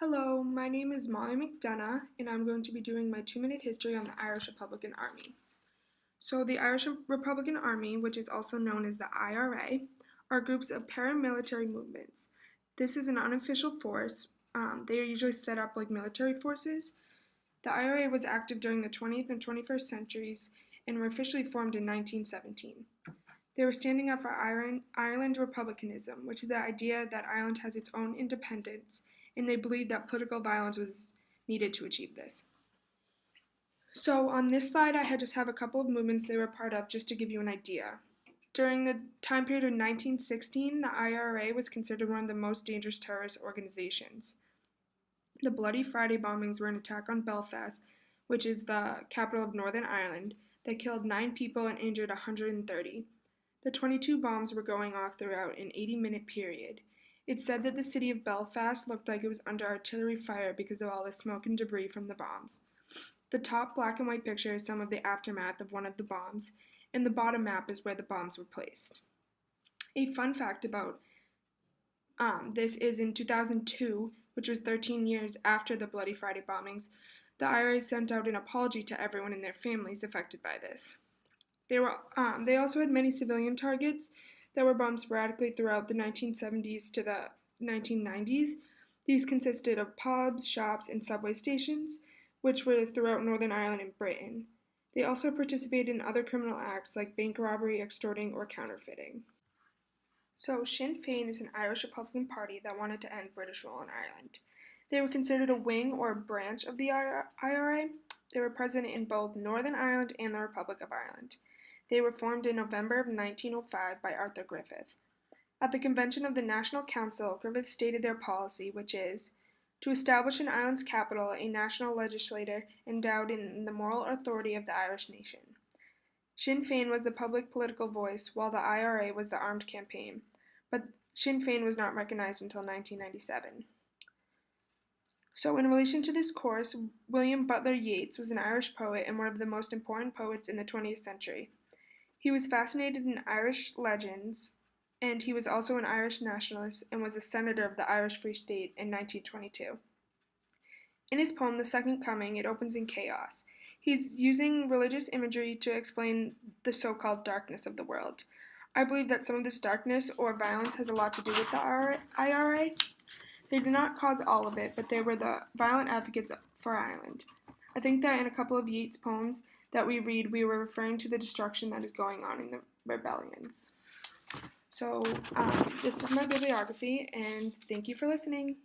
Hello, my name is Molly McDonough, and I'm going to be doing my 2-minute history on the Irish Republican Army. So, the Irish Republican Army, which is also known as the IRA, are groups of paramilitary movements. This is an unofficial force. They are usually set up like military forces. The IRA was active during the 20th and 21st centuries and were officially formed in 1917. They were standing up for Ireland republicanism, which is the idea that Ireland has its own independence, and they believed that political violence was needed to achieve this. So on this slide, I just have a couple of movements they were part of just to give you an idea. During the time period of 1916, the IRA was considered one of the most dangerous terrorist organizations. The Bloody Friday bombings were an attack on Belfast, which is the capital of Northern Ireland, that killed 9 people and injured 130. The 22 bombs were going off throughout an 80-minute period. It's said that the city of Belfast looked like it was under artillery fire because of all the smoke and debris from the bombs. The top black and white picture is some of the aftermath of one of the bombs, and the bottom map is where the bombs were placed. A fun fact about this is in 2002, which was 13 years after the Bloody Friday bombings, the IRA sent out an apology to everyone and their families affected by this. They also had many civilian targets that were bombed sporadically throughout the 1970s to the 1990s. These consisted of pubs, shops, and subway stations, which were throughout Northern Ireland and Britain. They also participated in other criminal acts like bank robbery, extorting, or counterfeiting. So Sinn Féin is an Irish Republican party that wanted to end British rule in Ireland. They were considered a wing or a branch of the IRA. They were present in both Northern Ireland and the Republic of Ireland. They were formed in November of 1905 by Arthur Griffith. At the convention of the National Council, Griffith stated their policy, which is to establish in Ireland's capital a national legislature endowed in the moral authority of the Irish nation. Sinn Féin was the public political voice, while the IRA was the armed campaign, but Sinn Féin was not recognized until 1997. So in relation to this course, William Butler Yeats was an Irish poet and one of the most important poets in the 20th century. He was fascinated in Irish legends, and he was also an Irish nationalist and was a senator of the Irish Free State in 1922. In his poem, The Second Coming, it opens in chaos. He's using religious imagery to explain the so-called darkness of the world. I believe that some of this darkness or violence has a lot to do with the IRA. They did not cause all of it, but they were the violent advocates for Ireland. I think that in a couple of Yeats' poems that we read, we were referring to the destruction that is going on in the rebellions. So this is my bibliography, and thank you for listening.